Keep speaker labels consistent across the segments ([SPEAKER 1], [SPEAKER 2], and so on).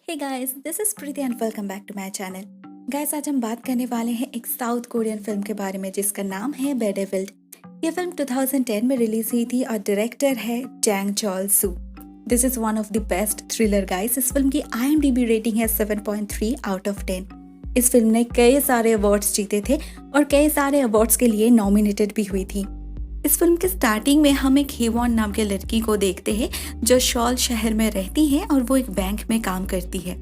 [SPEAKER 1] Hey guys, this is Preeti and welcome back to my channel. Guys, आज हम बात करने वाले हैं एक साउथ कोरियन फिल्म के बारे में जिसका नाम है बेडेविल्ड। ये फिल्म 2010 में रिलीज हुई थी और डायरेक्टर है Jang Cheol Soo. This is one of the best thriller guys. इस फिल्म की IMDb रेटिंग है 7.3 आउट ऑफ 10। इस फिल्म ने कई सारे अवार्ड्स जीते थे और कई सारे अवार्ड्स के लिए नॉमिनेटेड भी हुई थी। इस फिल्म के स्टार्टिंग में हम एक हेवॉन नाम के लड़की को देखते हैं जो शॉल शहर में रहती है और वो एक बैंक में काम करती है।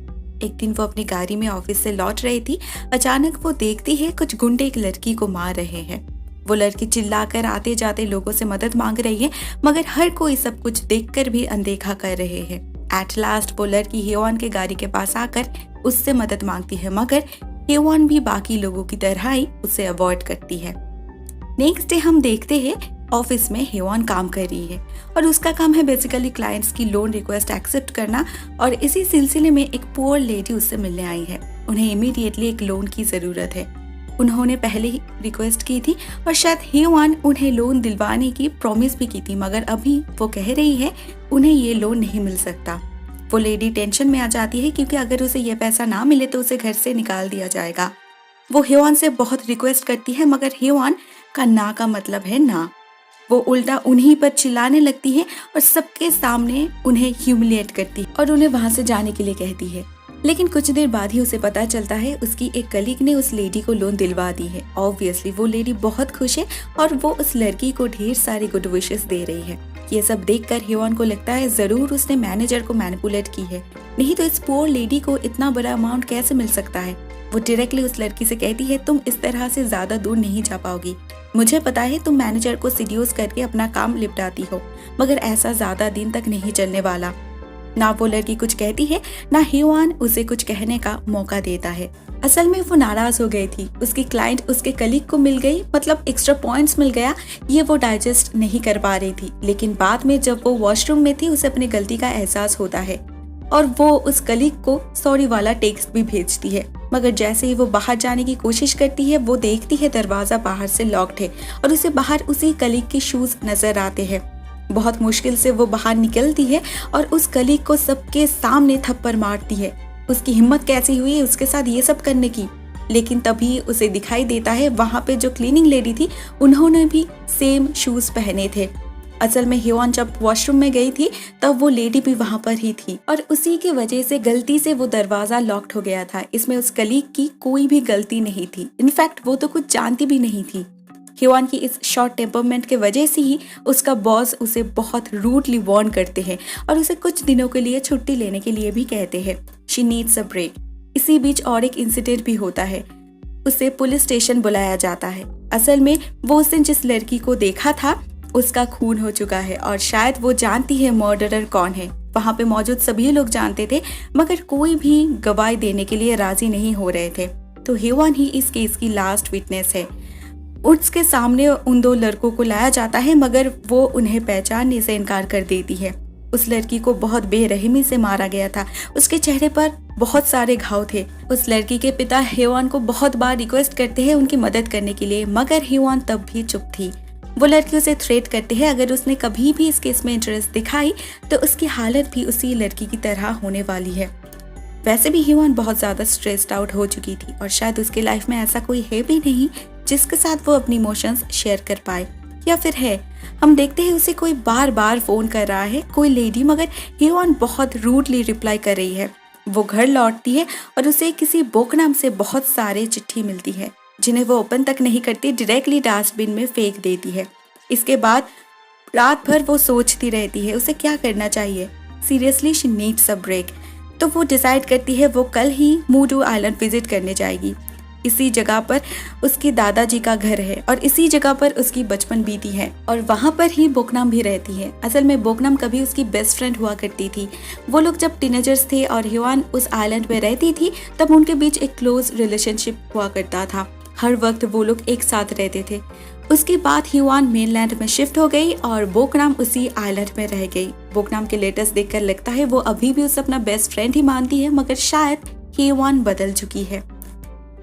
[SPEAKER 1] एक दिन वो अपनी गाड़ी में ऑफिस से लौट रही थी। अचानक वो देखती है कुछ गुंडे एक लड़की को मार रहे हैं। वो लड़की चिल्लाकर आते जाते लोगों से मदद मांग रही है, मगर हर कोई सब कुछ देखकर भी अनदेखा कर रहे हैं। एट लास्ट वो लड़की हेवॉन के गाड़ी के पास आकर उससे मदद मांगती है, मगर हेवॉन भी बाकी लोगों की तरह ही उसे अवॉइड करती है। नेक्स्ट डे हम देखते हैं ऑफिस में हेवॉन काम कर रही है और उसका काम है बेसिकली क्लाइंट्स की लोन रिक्वेस्ट एक्सेप्ट करना। और इसी सिलसिले में एक पुअर लेडी उससे मिलने आई है। उन्हें इमीडिएटली एक लोन की ज़रूरत है। उन्होंने पहले ही रिक्वेस्ट की थी और शायद हेवॉन उन्हें लोन दिलवाने की प्रॉमिस भी की थी, मगर अभी वो कह रही है उन्हें ये लोन नहीं मिल सकता। वो लेडी टेंशन में आ जाती है क्योंकि अगर उसे ये पैसा ना मिले तो उसे घर से निकाल दिया जाएगा। वो हेवॉन से बहुत रिक्वेस्ट करती है, मगर हेवॉन का ना का मतलब है ना। वो उल्टा उन्हीं पर चिल्लाने लगती है और सबके सामने उन्हें ह्यूमिलिएट करती है और उन्हें वहां से जाने के लिए कहती है। लेकिन कुछ देर बाद ही उसे पता चलता है उसकी एक कलीग ने उस लेडी को लोन दिलवा दी है। ऑब्वियसली वो लेडी बहुत खुश है और वो उस लड़की को ढेर सारी गुड विशेस दे रही है। ये सब देखकर हेवॉन को लगता है जरूर उसने मैनेजर को मैनिपुलेट की है, नहीं तो इस पुअर लेडी को इतना बड़ा अमाउंट कैसे मिल सकता है। वो डायरेक्टली उस लड़की से कहती है तुम इस तरह से ज्यादा दूर नहीं जा पाओगी। मुझे पता है तुम मैनेजर को सीड्यूस करके अपना काम निपटाती हो, मगर ऐसा ज्यादा दिन तक नहीं चलने वाला। ना वो लड़की कुछ कहती है, ना हेवॉन उसे कुछ कहने का मौका देता है। असल में वो नाराज हो गई थी। उसकी क्लाइंट उसके कलीग को मिल गई, मतलब एक्स्ट्रा पॉइंट्स मिल गया, ये वो डाइजेस्ट नहीं कर पा रही थी। लेकिन बाद में जब वो वॉशरूम में थी उसे अपनी गलती का एहसास होता है और वो उस कलीग को सॉरी वाला टेक्स्ट भी भेजती है। मगर जैसे ही वो बाहर जाने की कोशिश करती है वो देखती है दरवाजा बाहर से लॉक्ड है और उसे बाहर उसी कलीग के शूज नजर आते हैं। बहुत मुश्किल से वो बाहर निकलती है और उस कलीग को सबके सामने थप्पड़ मारती है। उसकी हिम्मत कैसी हुई है उसके साथ ये सब करने की। लेकिन तभी उसे दिखाई देता है वहां पे जो क्लीनिंग लेडी थी उन्होंने भी सेम शूज पहने थे। असल में हेवॉन जब वॉशरूम में गई थी तब वो लेडी भी वहां पर ही थी और उसी की वजह से गलती से वो दरवाजा लॉक्ड हो गया था। इसमें उस कलीग की कोई भी गलती नहीं थी। इनफैक्ट वो तो कुछ जानती भी नहीं थी। हेवॉन की इस शॉर्ट टेम्परमेंट के वजह से ही उसका बॉस उसे बहुत रूडली वार्न करते हैं और उसे कुछ दिनों के लिए छुट्टी लेने के लिए भी कहते हैं। She needs a break. इसी बीच और एक इंसिडेंट भी होता है। उसे पुलिस स्टेशन बुलाया जाता है। असल में वो उस दिन जिस लड़की को देखा था उसका खून हो चुका है और शायद वो जानती है मर्डरर कौन है। वहां पे मौजूद सभी लोग जानते थे, मगर कोई भी गवाही देने के लिए राजी नहीं हो रहे थे। तो हेवॉन ही इस केस की लास्ट विटनेस है। उसके सामने उन दो लड़कों को लाया जाता है, मगर वो उन्हें पहचानने से इनकार कर देती है। उस लड़की को बहुत बेरहमी से मारा गया था। उसके चेहरे पर बहुत सारे घाव थे। उस लड़की के पिता हेवॉन को बहुत बार रिक्वेस्ट करते हैं उनकी मदद करने के लिए, मगर हेवॉन तब भी चुप थी। वो लड़की उसे थ्रेट करते हैं अगर उसने कभी भी इस केस में इंटरेस्ट दिखाई तो उसकी हालत भी उसी लड़की की तरह होने वाली है। वैसे भी हेवॉन बहुत ज्यादा स्ट्रेस्ड आउट हो चुकी थी और शायद उसके लाइफ में ऐसा कोई है भी नहीं जिसके साथ वो अपनी इमोशंस शेयर कर पाए, या फिर है। हम देखते हैं उसे कोई बार बार फोन कर रहा है, कोई लेडी, मगर हेवॉन बहुत रूडली रिप्लाई कर रही है। वो घर लौटती है और उसे किसी बुक नाम से बहुत सारे चिट्ठी मिलती है जिन्हें वो ओपन तक नहीं करती, डायरेक्टली डस्टबिन में फेंक देती है। इसके बाद रात भर वो सोचती रहती है उसे क्या करना चाहिए। Seriously she needs a break. तो वो डिसाइड करती है वो कल ही मूडू आइलैंड विजिट करने जाएगी। इसी जगह पर उसकी दादाजी का घर है और इसी जगह पर उसकी बचपन बीती है और वहाँ पर ही बोकनम भी रहती है। असल में बोकनम कभी उसकी बेस्ट फ्रेंड हुआ करती थी। वो लोग जब टीनेजर्स थे और हेवॉन उस आइलैंड में रहती थी तब उनके बीच एक क्लोज रिलेशनशिप हुआ करता था। हर वक्त वो लोग एक साथ रहते थे। उसके बाद हेवॉन मेनलैंड में शिफ्ट हो गई और बोकनम उसी आइलैंड में रह गई। बोकनम के लेटर्स देखकर लगता है वो अभी भी उसे अपना बेस्ट फ्रेंड ही मानती है, मगर शायद हेवॉन बदल चुकी है।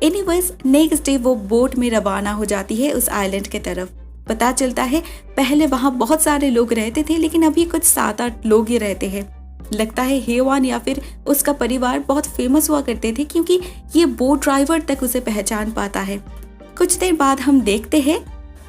[SPEAKER 1] एनीवेज नेक्स्ट डे वो बोट में रवाना हो जाती है उस आइलैंड के तरफ। पता चलता है पहले वहाँ बहुत सारे लोग रहते थे, लेकिन अभी कुछ 7-8 लोग ही रहते हैं। लगता है हेवान या फिर उसका परिवार बहुत फेमस हुआ करते थे क्योंकि ये बोट ड्राइवर तक उसे पहचान पाता है। कुछ देर बाद हम देखते हैं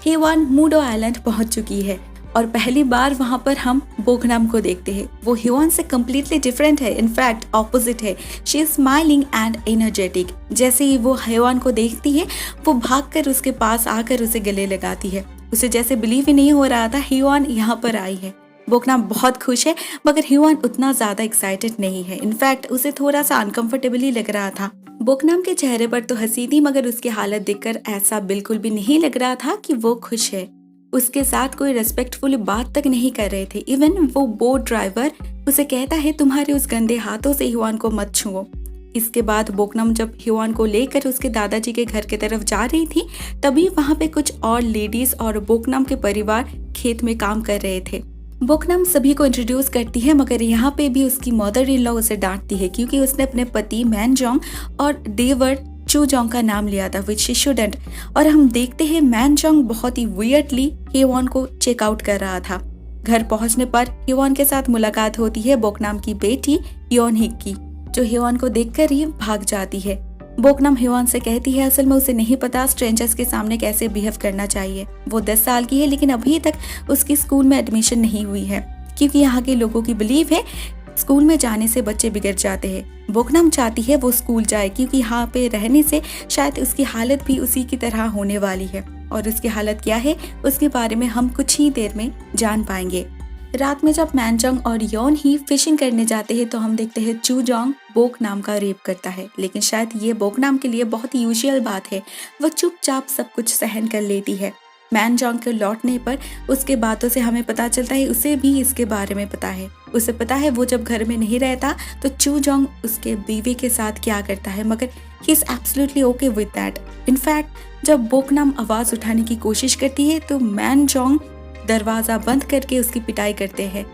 [SPEAKER 1] हेवान मूडो आइलैंड पहुंच चुकी है और पहली बार वहां पर हम बोकनम को देखते हैं। वो हेवान से कम्प्लीटली डिफरेंट है, इनफैक्ट ऑपोजिट है। She is smiling and energetic. जैसे ही वो हेवान को देखती है वो भागकर उसके पास आकर उसे गले लगाती है। उसे जैसे बिलीव ही नहीं हो रहा था हेवान यहाँ पर आई है। बोकनम बहुत खुश है मगर हेवान उतना ज्यादा एक्साइटेड नहीं है। इनफैक्ट उसे थोड़ा सा अनकंफर्टेबल ही लग रहा था। बोकनम के चेहरे पर तो हंसी थी मगर उसकी हालत देखकर ऐसा बिल्कुल भी नहीं लग रहा था कि वो खुश है। उसके साथ कोई रेस्पेक्टफुल बात तक नहीं कर रहे थे। इवन वो बोट ड्राइवर उसे कहता है तुम्हारे उस गंदे हाथों से हेवान को मत छुओ। इसके बाद बोकनम जब हेवान को लेकर उसके दादाजी के घर की तरफ जा रही थी तभी वहाँ पे कुछ और लेडीज और बोकनम के परिवार खेत में काम कर रहे थे। बोकनम सभी को इंट्रोड्यूस करती है मगर यहाँ पे भी उसकी मदर इन लॉ उसे डांटती है क्योंकि उसने अपने पति मैनजोंग और देवर चूजोंग का नाम लिया था विच शी शुडंट। और हम देखते हैं मैनजोंग बहुत ही वियर्डली हेवान को चेकआउट कर रहा था। घर पहुंचने पर हेवान के साथ मुलाकात होती है बोकनम की बेटी योनहिक की, जो हेवान को देखकर ही भाग जाती है। बोकनम हेवान से कहती है असल में उसे नहीं पता स्ट्रेंजर्स के सामने कैसे बिहेव करना चाहिए। वो 10 साल की है लेकिन अभी तक उसकी स्कूल में एडमिशन नहीं हुई है क्योंकि यहाँ के लोगों की बिलीव है स्कूल में जाने से बच्चे बिगड़ जाते हैं। बोकनम चाहती है वो स्कूल जाए क्योंकि यहाँ पे रहने से शायद उसकी हालत भी उसी की तरह होने वाली है और उसकी हालत क्या है उसके बारे में हम कुछ ही देर में जान पाएंगे। रात में जब मैनजोंग और योन ही फिशिंग करने जाते हैं तो हम देखते हैं चूजोंग बोकनम का रेप करता है, लेकिन शायद ये बोकनम के लिए बहुत ही यूजुअल बात है। वो चुपचाप सब कुछ सहन कर लेती है। मैनजोंग के लौटने पर उसके बातों से हमें पता चलता है उसे भी इसके बारे में पता है। उसे पता है वो जब घर में नहीं रहता तो चूजोंग उसके बीवी के साथ क्या करता है मगर he is absolutely okay with that. In fact जब बोकनम आवाज उठाने की कोशिश करती है तो मैनजोंग दरवाजा बंद करके उसकी पिटाई करते हैं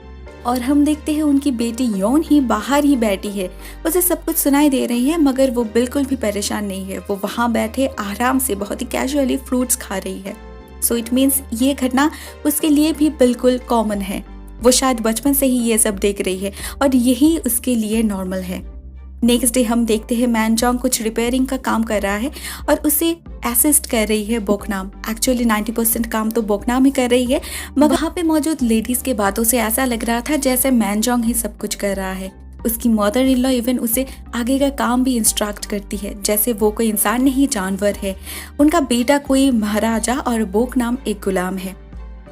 [SPEAKER 1] और हम देखते हैं उनकी बेटी योन ही बाहर ही बैठी है। उसे सब कुछ सुनाई दे रही है मगर वो बिल्कुल भी परेशान नहीं है। वो वहाँ बैठे आराम से बहुत ही कैजुअली फ्रूट्स खा रही है। सो इट मीन्स ये घटना उसके लिए भी बिल्कुल कॉमन है। वो शायद बचपन से ही ये सब देख रही है और यही उसके लिए नॉर्मल है। नेक्स्ट डे हम देखते हैं मैनजोंग कुछ रिपेयरिंग का काम कर रहा है और उसे असिस्ट कर रही है बोकनम। एक्चुअली 90% काम तो बोकनम ही कर रही है मगर वहाँ पे मौजूद लेडीज के बातों से ऐसा लग रहा था जैसे मैनजोंग ही सब कुछ कर रहा है। उसकी मदर इन लॉ इवन उसे आगे का काम भी इंस्ट्रक्ट करती है जैसे वो कोई इंसान नहीं जानवर है। उनका बेटा कोई महाराजा और बोकनम एक गुलाम है।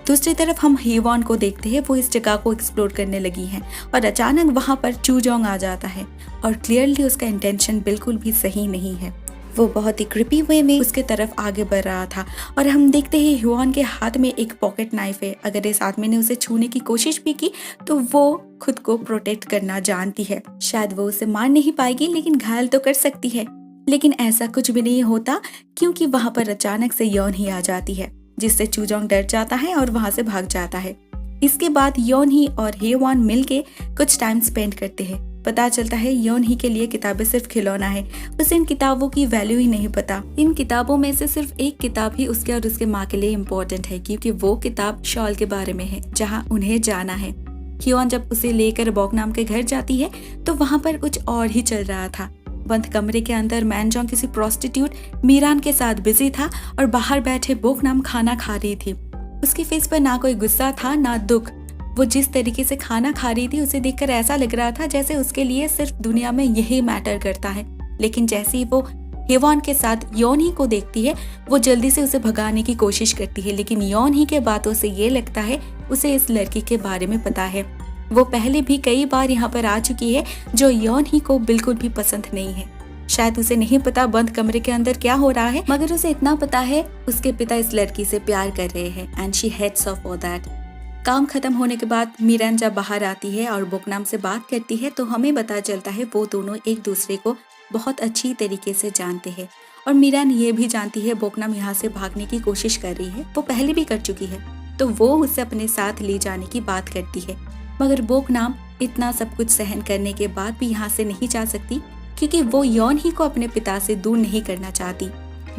[SPEAKER 1] दूसरी तरफ हम हेवान को देखते हैं। वो इस जगह को एक्सप्लोर करने लगी है और अचानक वहाँ पर चूजोंग आ जाता है और क्लियरली उसका इंटेंशन बिल्कुल भी सही नहीं है। वो बहुत ही क्रिपी वे में उसके तरफ आगे बढ़ रहा था और हम देखते हैं हेवान के हाथ में एक पॉकेट नाइफ है। अगर इस आदमी ने उसे छूने की कोशिश भी की तो वो खुद को प्रोटेक्ट करना जानती है। शायद वो उसे मार नहीं पाएगी लेकिन घायल तो कर सकती है। लेकिन ऐसा कुछ भी नहीं होता क्योंकि वहाँ पर अचानक से योन ही आ जाती है जिससे चूजोंग डर जाता है और वहाँ से भाग जाता है। इसके बाद योन ही और हेवान मिलके कुछ टाइम स्पेंड करते हैं। पता चलता है योन ही के लिए किताबें सिर्फ खिलौना है। उसे इन किताबों की वैल्यू ही नहीं पता। इन किताबों में से सिर्फ एक किताब ही उसके और उसके माँ के लिए इम्पोर्टेंट है क्योंकि वो किताब शॉल के बारे में है जहाँ उन्हें जाना है। योन जब उसे लेकर बोकनम के घर जाती है तो वहाँ पर कुछ और ही चल रहा था। बंद कमरे के अंदर मैनजोंग किसी प्रोस्टिट्यूट मीरान के साथ बिजी था और बाहर बैठे बोकनम खाना खा रही थी। उसकी फेस पर ना कोई गुस्सा था ना दुख। वो जिस तरीके से खाना खा रही थी उसे देखकर ऐसा लग रहा था जैसे उसके लिए सिर्फ दुनिया में यही मैटर करता है। लेकिन जैसे ही वो हेवान के साथ योन ही को देखती है वो जल्दी से उसे भगाने की कोशिश करती है, लेकिन योन ही के बातों से ये लगता है उसे इस लड़की के बारे में पता है। वो पहले भी कई बार यहाँ पर आ चुकी है जो योन ही को बिल्कुल भी पसंद नहीं है। शायद उसे नहीं पता बंद कमरे के अंदर क्या हो रहा है मगर उसे इतना पता है उसके पिता इस लड़की से प्यार कर रहे हैं and she hates of for that. काम खत्म होने के बाद मीरान जब बाहर आती है और बोकनम से बात करती है तो हमें पता चलता है वो दोनों एक दूसरे को बहुत अच्छी तरीके से जानते हैं और मीरान ये भी जानती है बोकनम यहाँ से भागने की कोशिश कर रही है। वो पहले भी कर चुकी है तो वो उसे अपने साथ ले जाने की बात करती है मगर बोकनम इतना सब कुछ सहन करने के बाद भी यहाँ से नहीं जा सकती क्योंकि वो योन ही को अपने पिता से दूर नहीं करना चाहती।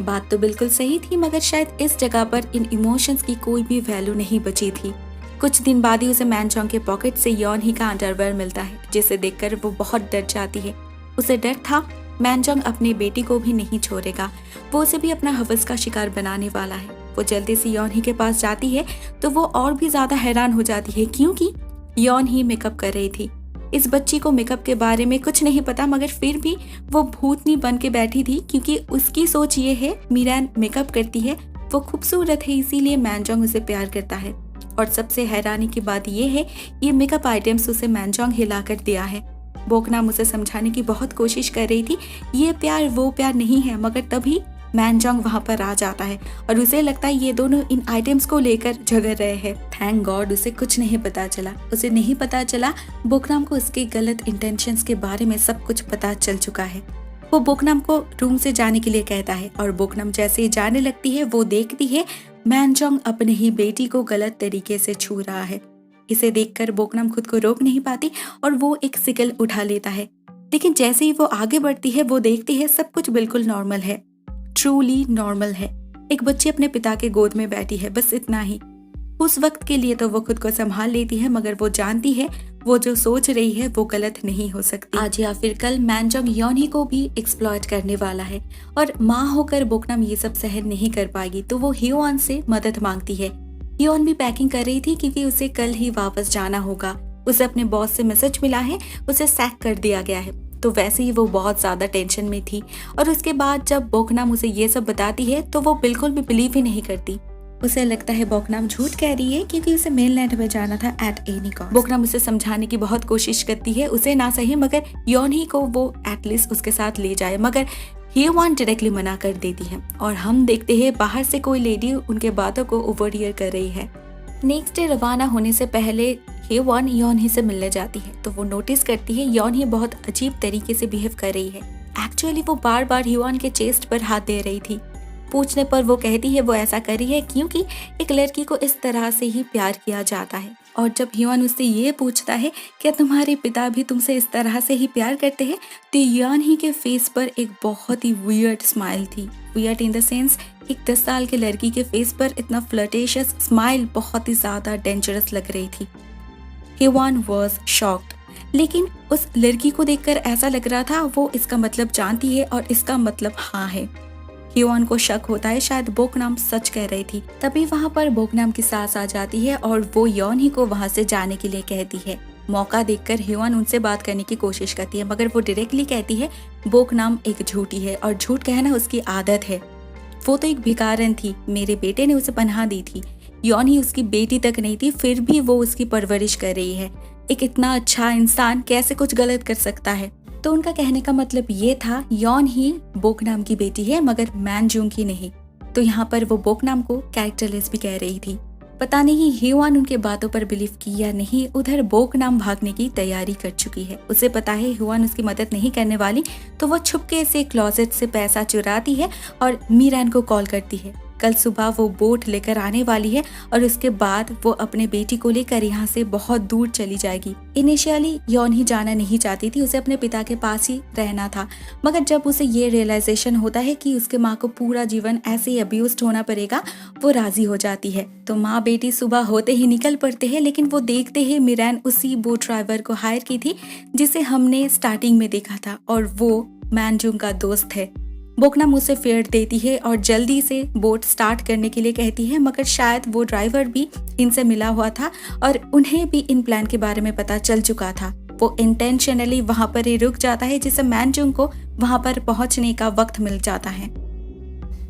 [SPEAKER 1] बात तो बिल्कुल सही थी मगर शायद इस जगह पर इन इमोशंस की कोई भी वैल्यू नहीं बची थी। कुछ दिन बाद ही उसे मैनचोंग के पॉकेट से योन ही का अंडरवेयर मिलता है, जिसे देखकर वो बहुत डर जाती है। उसे डर था मैनचोंग अपनी बेटी को भी नहीं छोड़ेगा, वो उसे भी अपना हवस का शिकार बनाने वाला है। वो जल्दी से योन ही के पास जाती है तो वो और भी ज्यादा हैरान हो जाती है, क्योंकि योन ही मेकअप कर रही थी। इस बच्ची को मेकअप के बारे में कुछ नहीं पता, मगर फिर भी वो भूतनी बन के बैठी थी, क्योंकि उसकी सोच ये है मीरान मेकअप करती है, वो खूबसूरत है, इसीलिए मैनचोंग उसे प्यार करता है। और सबसे हैरानी की बात ये है, ये मेकअप आइटम्स उसे मैनचोंग हिला कर दिया है। बोकनाम उसे समझाने की बहुत कोशिश कर रही थी, ये प्यार वो प्यार नहीं है, मगर तभी मैनचोंग वहाँ पर आ जाता है और उसे लगता है ये दोनों इन आइटम्स को लेकर झगड़ रहे हैं। थैंक गॉड उसे कुछ नहीं पता चला। उसे नहीं पता चला बोकनाम को उसके गलत इंटेंशंस के बारे में सब कुछ पता चल चुका है। वो बोकनाम को रूम से जाने के लिए कहता है और बोकनाम जैसे ही जाने लगती है वो देखती है मैनचोंग अपने ही बेटी को गलत तरीके से छू रहा है। इसे देखकर बोकनाम खुद को रोक नहीं पाती और वो एक सिकल उठा लेता है, लेकिन जैसे ही वो आगे बढ़ती है वो देखती है सब कुछ बिल्कुल नॉर्मल है, ट्रूली नॉर्मल है। एक बच्ची अपने पिता के गोद में बैठी है, बस इतना ही। उस वक्त के लिए तो वो खुद को संभाल लेती है, मगर वो जानती है वो जो सोच रही है वो गलत नहीं हो सकती। आज या फिर कल मैनचोंग योनी को भी एक्सप्लॉइट करने वाला है और माँ होकर बोकनाम ये सब सहन नहीं कर पाएगी, तो वो हियोन से मदद मांगती है। हियोन भी पैकिंग कर रही थी क्योंकि उसे कल ही वापस जाना होगा। उसे अपने बॉस से मैसेज मिला है, उसे सैक कर दिया गया है, तो वैसे ही वो बहुत ज्यादा टेंशन में थी। और उसके बाद जब बोकनाम उसे ये सब बताती है तो वो बिल्कुल भी बिलीव ही नहीं करती। उसे लगता है बोकनाम झूठ कह रही है क्योंकि उसे मेनलैंड में जाना था एट एनी कॉस्ट। बोकनाम उसे समझाने की बहुत कोशिश करती है, उसे ना सही मगर योनी को वो एटलीस्ट उसके साथ ले जाए, मगर हियोन डायरेक्टली मना कर देती है। और हम देखते हैं बाहर से कोई लेडी उनके बातों को ओवरहियर कर रही है। नेक्स्ट डे रवाना होने से पहले हियोन योनी से मिलने जाती है तो वो नोटिस करती है योनी बहुत अजीब तरीके से बिहेव कर रही है। एक्चुअली वो बार बार हियोन के चेस्ट पर हाथ दे रही थी। पूछने पर वो कहती है वो ऐसा कर रही है क्योंकि एक लड़की को इस तरह से ही प्यार किया जाता है। और जब हियोन उससे ये पूछता है क्या तुम्हारे पिता भी तुमसे इस तरह से ही प्यार करते हैं, तो योनी के फेस पर एक बहुत ही वियर्ड स्माइल थी। वियर्ड इन द सेंस एक 10 साल के लड़की के फेस पर इतना फ्लर्टेशियस स्माइल बहुत ही ज्यादा डेंजरस लग रही थी। हियोन वाज शॉक्ड, लेकिन उस लड़की को देखकर ऐसा लग रहा था वो इसका मतलब जानती है और इसका मतलब हाँ है। हियोन को शक होता है शायद बोकनाम सच कह रही थी। तभी वहाँ पर बोकनाम की सास आ जाती है और वो योनी को वहाँ से जाने के लिए कहती है। मौका देखकर हियोन उनसे बात करने की कोशिश करती है, मगर वो डायरेक्टली कहती है बोकनाम एक झूठी है और झूठ कहना उसकी आदत है। वो तो एक भिखारन थी, मेरे बेटे ने उसे पनाह दी थी। योनी उसकी बेटी तक नहीं थी, फिर भी वो उसकी परवरिश कर रही है। एक इतना अच्छा इंसान कैसे कुछ गलत कर सकता है। तो उनका कहने का मतलब ये था योन ही बोकनाम की बेटी है मगर मैनजूंग की नहीं। तो यहाँ पर वो बोकनाम को कैरेक्टरलेस भी कह रही थी। पता नहीं हियोन उनके बातों पर बिलीव की या नहीं। उधर बोकनाम भागने की तैयारी कर चुकी है। उसे पता है हियोन उसकी मदद नहीं करने वाली, तो वो छुपके से क्लोजेट से पैसा चुराती है और मीरान को कॉल करती है। कल सुबह वो बोट लेकर आने वाली है और उसके बाद वो अपने बेटी को लेकर यहाँ से बहुत दूर चली जाएगी। इनिशियली योन ही जाना नहीं चाहती थी, उसे अपने पिता के पास ही रहना था, मगर जब उसे ये रियलाइजेशन होता है कि उसके माँ को पूरा जीवन ऐसे ही अब्यूज्ड होना पड़ेगा, वो राजी हो जाती है। तो माँ बेटी सुबह होते ही निकल पड़ते हैं, लेकिन वो देखते हैं मीरान उसी बोट ड्राइवर को हायर की थी जिसे हमने स्टार्टिंग में देखा था और वो मैनजूंग का दोस्त है। बोकनाम उसे फेयर देती है और जल्दी से बोट स्टार्ट करने के लिए कहती है, मगर शायद वो ड्राइवर भी इनसे मिला हुआ था और उन्हें भी इन प्लान के बारे में पता चल चुका था। वो इंटेंशनली वहां पर ही रुक जाता है जिससे मैनजूंग को वहां पर पहुंचने का वक्त मिल जाता है।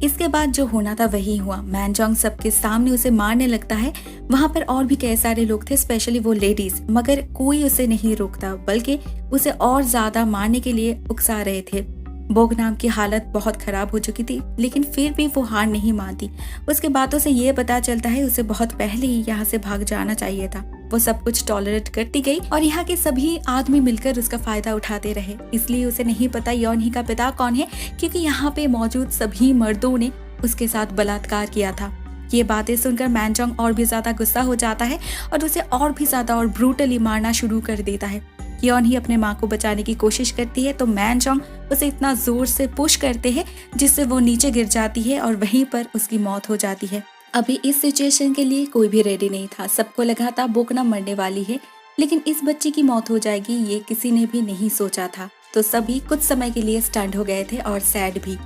[SPEAKER 1] इसके बाद जो होना था वही हुआ। मैनजूंग सबके सामने उसे मारने लगता है। वहां पर और भी कई सारे लोग थे, स्पेशली वो लेडीज, मगर कोई उसे नहीं रोकता बल्कि उसे और ज्यादा मारने के लिए उकसा रहे थे। बोकनाम की हालत बहुत खराब हो चुकी थी, लेकिन फिर भी वो हार नहीं मानती। उसके बातों से ये पता चलता है उसे बहुत पहले ही यहाँ से भाग जाना चाहिए था। वो सब कुछ टॉलरेट करती गई और यहाँ के सभी आदमी मिलकर उसका फायदा उठाते रहे। इसलिए उसे नहीं पता योनी का पिता कौन है, क्योंकि यहाँ पे मौजूद सभी मर्दों ने उसके साथ बलात्कार किया था। ये बातें सुनकर मैनजूंग और भी ज्यादा गुस्सा हो जाता है और उसे और भी ज्यादा और ब्रूटली मारना शुरू कर देता है। योन ही अपने माँ को बचाने की कोशिश करती है तो मैनजूंग उसे इतना जोर से पुश करते हैं जिससे वो नीचे गिर जाती है और वहीं पर उसकी मौत हो जाती है। अभी इस सिचुएशन के लिए कोई भी रेडी नहीं था। सबको लगा था बोकनम मरने वाली है, लेकिन इस बच्ची की मौत हो जाएगी ये किसी ने भी नहीं सोचा था। तो सभी कुछ समय के लिए स्टंट हो गए थे और सैड भी,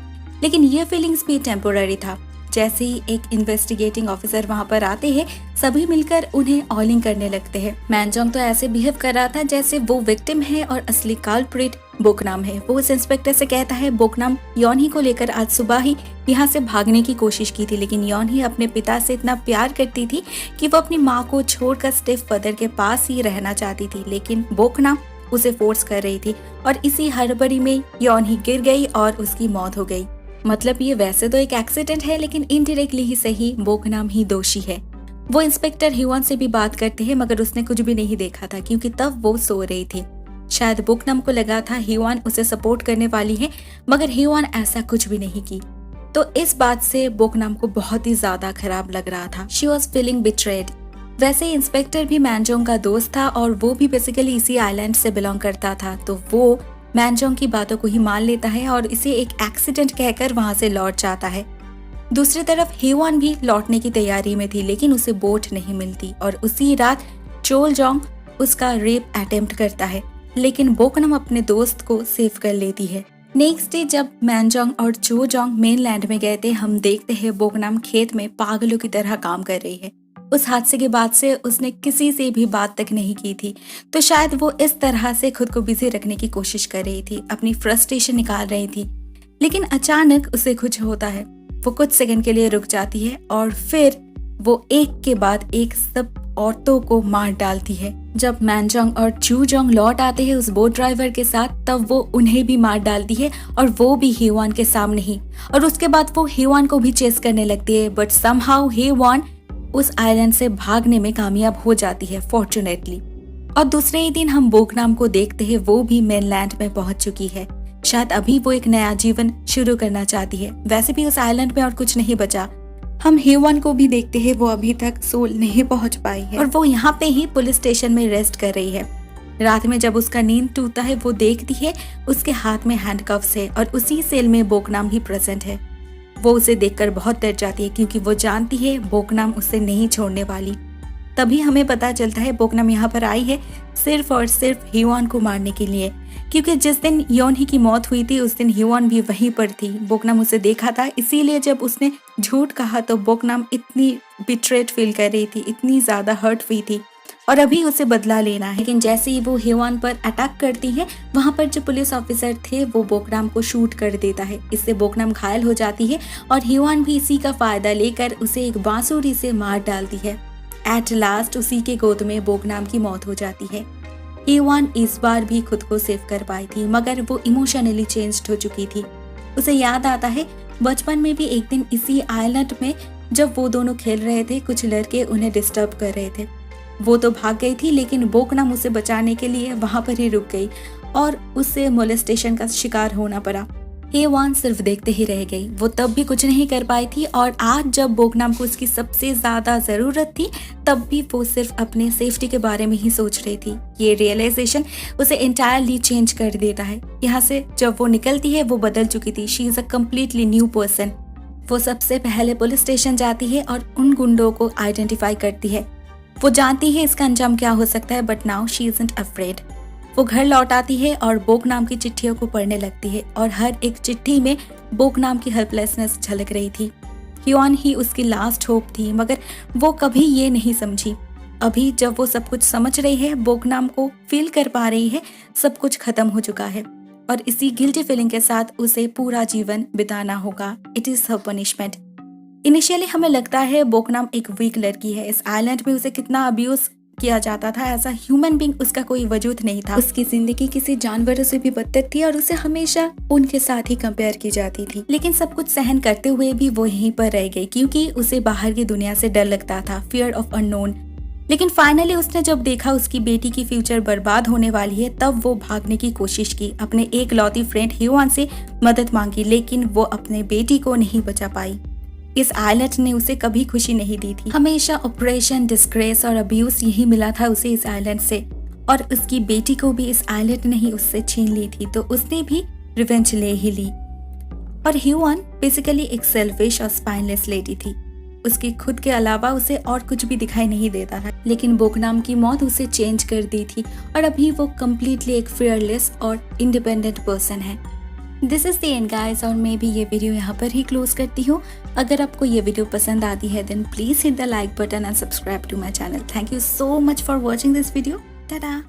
[SPEAKER 1] लेकिन ये फीलिंग्स भी टेम्पोररी था। जैसे ही एक इन्वेस्टिगेटिंग ऑफिसर वहाँ पर आते हैं, सभी मिलकर उन्हें ऑलिंग करने लगते हैं। मैनजोंग तो ऐसे बिहेव कर रहा था जैसे वो विक्टिम है और असली कल्प्रिट बोकनम है। वो उस इंस्पेक्टर से कहता है बोकनम योनही को लेकर आज सुबह ही यहाँ से भागने की कोशिश की थी, लेकिन योनही अपने पिता से इतना प्यार करती थी कि वो अपनी माँ को छोड़कर स्टीफ फादर के पास ही रहना चाहती थी, लेकिन बोकनम उसे फोर्स कर रही थी और इसी हड़बड़ी में योनही गिर गई और उसकी मौत हो गई। मतलब ये वैसे तो एक एक्सीडेंट है, लेकिन इनडायरेक्टली ही सही बोकनम ही दोषी है। वो इंस्पेक्टर ह्यूआन से भी बात करते हैं, मगर उसने कुछ भी नहीं देखा था क्योंकि तब वो सो रही थी। शायद बोकनम को लगा था ह्यूआन उसे सपोर्ट करने वाली है, मगर ह्यूआन ऐसा कुछ भी नहीं की। तो इस बात से बोकनम को बहुत ही ज्यादा खराब लग रहा था। She was feeling betrayed. वैसे इंस्पेक्टर भी मैनजोंग का दोस्त था और वो भी बेसिकली इसी आइलैंड से बिलोंग करता था, तो वो मैनजोंग की बातों को ही मान लेता है और इसे एक एक्सीडेंट कहकर वहां से लौट जाता है। दूसरी तरफ ह्यूआन भी लौटने की तैयारी में थी, लेकिन उसे बोट नहीं मिलती और उसी रात चोलजोंग उसका रेप अटेम्प्ट करता है, लेकिन बोकनम अपने दोस्त को सेव कर लेती है। नेक्स्ट डे जब मैनजोंग और चोजोंग मेनलैंड में गए थे, हम देखते हैं बोकनम खेत में पागलों की तरह काम कर रही है। उस हादसे के बाद से उसने किसी से भी बात तक नहीं की थी, तो शायद वो इस तरह से खुद को बिजी रखने की कोशिश कर रही थी, अपनी फ्रस्ट्रेशन निकाल रही थी। लेकिन अचानक उसे कुछ होता है, वो कुछ सेकंड के लिए रुक जाती है और फिर वो एक के बाद एक सब औरतों को मार डालती है। जब मैनजोंग और चूजोंग लौट आते हैं उस बोट ड्राइवर के साथ, तब वो उन्हें भी मार डालती है और वो भी ह्यूआन के सामने ही। और उसके बाद वो ह्यूआन को भी चेस करने लगती है, बट समहाउ ह्यूआन उस आइलैंड से भागने में कामयाब हो जाती है फॉर्चुनेटली। और दूसरे ही दिन हम बोकनम को देखते हैं, वो भी मेनलैंड में पहुंच चुकी है। शायद अभी वो एक नया जीवन शुरू करना चाहती है। वैसे भी उस आइलैंड में और कुछ नहीं बचा। हम ह्यूआन को भी देखते हैं, वो अभी तक सोल नहीं पहुंच पाई है और वो यहाँ पे ही पुलिस स्टेशन में रेस्ट कर रही है। रात में जब उसका नींद टूटता है, वो देखती है उसके हाथ में हैंडकफ्स है और उसी सेल में बोकनम भी प्रेजेंट है। वो उसे देखकर बहुत डर जाती है क्योंकि वो जानती है बोकनम उसे नहीं छोड़ने वाली। तभी हमें पता चलता है बोकनम यहाँ पर आई है सिर्फ और सिर्फ ह्यूआन को मारने के लिए, क्योंकि जिस दिन योनही की मौत हुई थी उस दिन ह्यूआन भी वहीं पर थी। बोकनम उसे देखा था, इसीलिए जब उसने झूठ कहा तो बोकनम इतनी बिट्रेड फील कर रही थी, इतनी ज्यादा हर्ट हुई थी और अभी उसे बदला लेना है। लेकिन जैसे ही वो ह्यूआन पर अटैक करती है, वहाँ पर जो पुलिस ऑफिसर थे वो बोकनम को शूट कर देता है। इससे बोकनम घायल हो जाती है और ह्यूआन भी इसी का फायदा लेकर उसे एक बांसुरी से मार डालती है। एट लास्ट उसी के गोद में बोकनम की मौत हो जाती है। ह्यूआन इस बार भी खुद को सेव कर पाई थी, मगर वो इमोशनली चेंज्ड हो चुकी थी। उसे याद आता है बचपन में भी एक दिन इसी आइलैंड में जब वो दोनों खेल रहे थे, कुछ लड़के उन्हें डिस्टर्ब कर रहे थे। वो तो भाग गई थी, लेकिन बोकनम उसे बचाने के लिए वहां पर ही रुक गई और उससे मोलेस्टेशन का शिकार होना पड़ा। ह्यूआन सिर्फ देखते ही रह गई। वो तब भी कुछ नहीं कर पाई थी और आज जब बोकनम को उसकी सबसे ज्यादा जरूरत थी, तब भी वो सिर्फ अपने सेफ्टी के बारे में ही सोच रही थी। ये रियलाइजेशन उसे एंटायरली चेंज कर देता है। यहाँ से जब वो निकलती है वो बदल चुकी थी। She is a completely new person. वो सबसे पहले पुलिस स्टेशन जाती है और उन गुंडों को आइडेंटिफाई करती है। वो जानती है इसका अंजाम क्या हो सकता है, but now she isn't afraid. वो घर लौट आती है और बोकनम की चिट्ठियों को पढ़ने लगती है और हर एक चिट्ठी में बोकनम की हेल्पलेसनेस झलक रही थी। ह्यूआन ही उसकी लास्ट होप थी, मगर वो कभी ये नहीं समझी। अभी जब वो सब कुछ समझ रही है, बोकनम को फील कर पा रही है, सब कुछ खत्म हो चुका है और इसी गिल्टी फीलिंग के साथ उसे पूरा जीवन बिताना होगा। It is her punishment. Initially हमें लगता है बोकनम एक वीक लड़की है। इस आइलैंड में उसे कितना अब्यूज किया जाता था, ऐसा ह्यूमन बीइंग उसका कोई वजूद नहीं था। उसकी जिंदगी किसी जानवरों से भी बदतर थी और उसे हमेशा उनके साथ ही कंपेयर की जाती थी। लेकिन सब कुछ सहन करते हुए भी वो यहीं पर रह गई क्योंकि उसे बाहर की दुनिया से डर लगता था, फियर ऑफ अननोन। लेकिन फाइनली उसने जब देखा उसकी बेटी की फ्यूचर बर्बाद होने वाली है, तब वो भागने की कोशिश की। अपने एक लौती फ्रेंड ह्यूआन से मदद मांगी, लेकिन वो अपने बेटी को नहीं बचा पाई। इस आइलैंड ने उसे कभी खुशी नहीं दी थी। हमेशा ऑपरेशन, डिस्ग्रेस और अब्यूज यही मिला था उसे इस आइलैंड से, और उसकी बेटी को भी इस आइलैंड ने ही उससे छीन ली थी, तो उसने भी रिवेंज ले ही ली। और ह्यूआन बेसिकली एक सेल्फिश और स्पाइनलेस लेडी थी। उसकी खुद के अलावा उसे और कुछ भी दिखाई नहीं देता था, लेकिन बोकनाम की मौत उसे चेंज कर दी थी और अभी वो कम्प्लीटली एक फियरलेस और इंडिपेंडेंट पर्सन है। This is the end guys, और मैं भी ये वीडियो यहाँ पर ही क्लोज करती हूँ। अगर आपको ये वीडियो पसंद आती है then please hit the like button and subscribe to my channel. Thank you so much for watching this video. Tata.